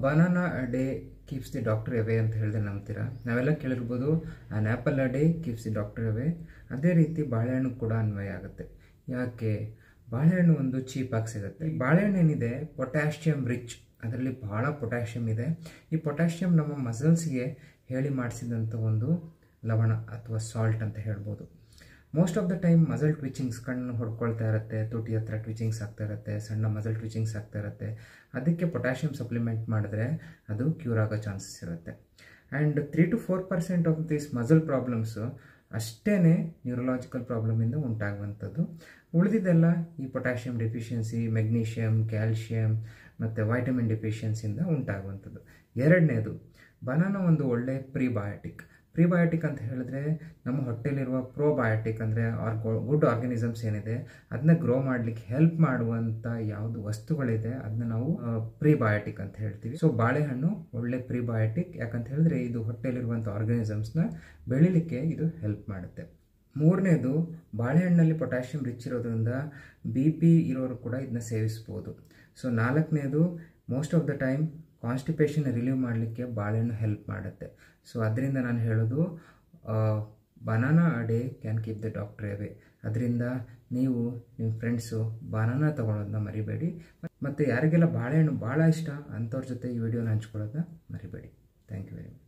Banana a day keeps the doctor away ಅಂತ ಹೇಳಿದ್ರೆ ನಂಬ್ತೀರಾ? ನಾವೆಲ್ಲ ಕೇಳಿರ್ಬೋದು an apple a day keeps the doctor away. ಅದೇ ರೀತಿ ಬಾಳೆಹಣ್ಣು ಕೂಡ ಅನ್ವಯ ಆಗುತ್ತೆ. ಯಾಕೆ? ಬಾಳೆಹಣ್ಣು ಒಂದು ಚೀಪಾಗಿ ಸಿಗುತ್ತೆ. ಬಾಳೆಹಣ್ಣು ಏನಿದೆ ಪೊಟ್ಯಾಷಿಯಮ್ ರಿಚ್, ಅದರಲ್ಲಿ ಬಹಳ ಪೊಟ್ಯಾಷಿಯಮ್ ಇದೆ. ಈ ಪೊಟ್ಯಾಷಿಯಮ್ ನಮ್ಮ ಮಸಲ್ಸ್ಗೆ ಹೇಳಿ ಮಾಡಿಸಿದಂಥ ಒಂದು ಲವಣ ಅಥವಾ ಸಾಲ್ಟ್ ಅಂತ ಹೇಳ್ಬೋದು. Most of the time muscle twitchings, ಕಣ್ಣು ಹೊಡ್ಕೊಳ್ತಾ ಇರುತ್ತೆ, ತುಟಿ ಹತ್ರ ಟ್ವಿಚಿಂಗ್ಸ್ ಆಗ್ತಾ ಇರುತ್ತೆ, ಸಣ್ಣ ಮಸಲ್ ಟ್ವಿಚಿಂಗ್ಸ್ ಆಗ್ತಾ ಇರುತ್ತೆ. ಅದಕ್ಕೆ ಪೊಟ್ಯಾಷಿಯಮ್ ಸಪ್ಲಿಮೆಂಟ್ ಮಾಡಿದ್ರೆ ಅದು ಕ್ಯೂರ್ ಆಗೋ ಚಾನ್ಸಸ್ ಇರುತ್ತೆ. And 3 to 4% of this muscle problems ಅಷ್ಟೇ ನ್ಯೂರಲಾಜಿಕಲ್ ಪ್ರಾಬ್ಲಮಿಂದ ಉಂಟಾಗುವಂಥದ್ದು. ಉಳಿದಿದ್ದೆಲ್ಲ ಈ ಪೊಟ್ಯಾಷಿಯಮ್ ಡೆಫಿಷಿಯನ್ಸಿ, ಮೆಗ್ನೀಷಿಯಮ್, ಕ್ಯಾಲ್ಶಿಯಮ್ ಮತ್ತು ವೈಟಮಿನ್ ಡೆಫಿಷಿಯನ್ಸಿಯಿಂದ ಉಂಟಾಗುವಂಥದ್ದು. ಎರಡನೇದು, ಬನಾನಾ ಒಂದು ಒಳ್ಳೆ ಪ್ರಿಬಯೋಟಿಕ್. ಪ್ರಿಬಯೋಟಿಕ್ ಅಂತ ಹೇಳಿದ್ರೆ ನಮ್ಮ ಹೊಟ್ಟೆಲಿರುವ ಪ್ರೋಬಯೋಟಿಕ್ ಅಂದರೆ ಗುಡ್ ಆರ್ಗನಿಸಮ್ಸ್ ಏನಿದೆ ಅದನ್ನ ಗ್ರೋ ಮಾಡಲಿಕ್ಕೆ ಹೆಲ್ಪ್ ಮಾಡುವಂಥ ಯಾವುದು ವಸ್ತುಗಳಿದೆ ಅದನ್ನ ನಾವು ಪ್ರಿಬಯೋಟಿಕ್ ಅಂತ ಹೇಳ್ತೀವಿ. ಸೊ ಬಾಳೆಹಣ್ಣು ಒಳ್ಳೆ ಪ್ರಿಬಯೋಟಿಕ್, ಯಾಕಂತ ಹೇಳಿದ್ರೆ ಇದು ಹೊಟ್ಟೆಲಿರುವಂಥ ಆರ್ಗನಿಸಮ್ಸ್ನ ಬೆಳಿಲಿಕ್ಕೆ ಇದು ಹೆಲ್ಪ್ ಮಾಡುತ್ತೆ. ಮೂರನೇದು, ಬಾಳೆಹಣ್ಣಲ್ಲಿ ಪೊಟ್ಯಾಷಿಯಮ್ ರಿಚ್ ಇರೋದ್ರಿಂದ BP ಇರೋರು ಕೂಡ ಇದನ್ನ ಸೇವಿಸ್ಬೋದು. ಸೊ ನಾಲ್ಕನೇದು, most of the time constipation relieve ಮಾಡಲಿಕ್ಕೆ ಬಾಳೆಹಣ್ಣು ಹೆಲ್ಪ್ ಮಾಡುತ್ತೆ. ಸೊ ಅದರಿಂದ ನಾನು ಹೇಳೋದು banana a day can keep the doctor away. ಅದರಿಂದ ನೀವು ನಿಮ್ಮ ಫ್ರೆಂಡ್ಸು ಬನಾನಾ ತೊಗೊಳೋದನ್ನ ಮರಿಬೇಡಿ. ಮತ್ತು ಯಾರಿಗೆಲ್ಲ ಬಾಳೆಹಣ್ಣು ಭಾಳ ಇಷ್ಟ ಅಂಥವ್ರ ಜೊತೆ ಈ ವಿಡಿಯೋನ ಹಂಚ್ಕೊಳ್ಳೋದನ್ನ ಮರಿಬೇಡಿ. Thank you very much.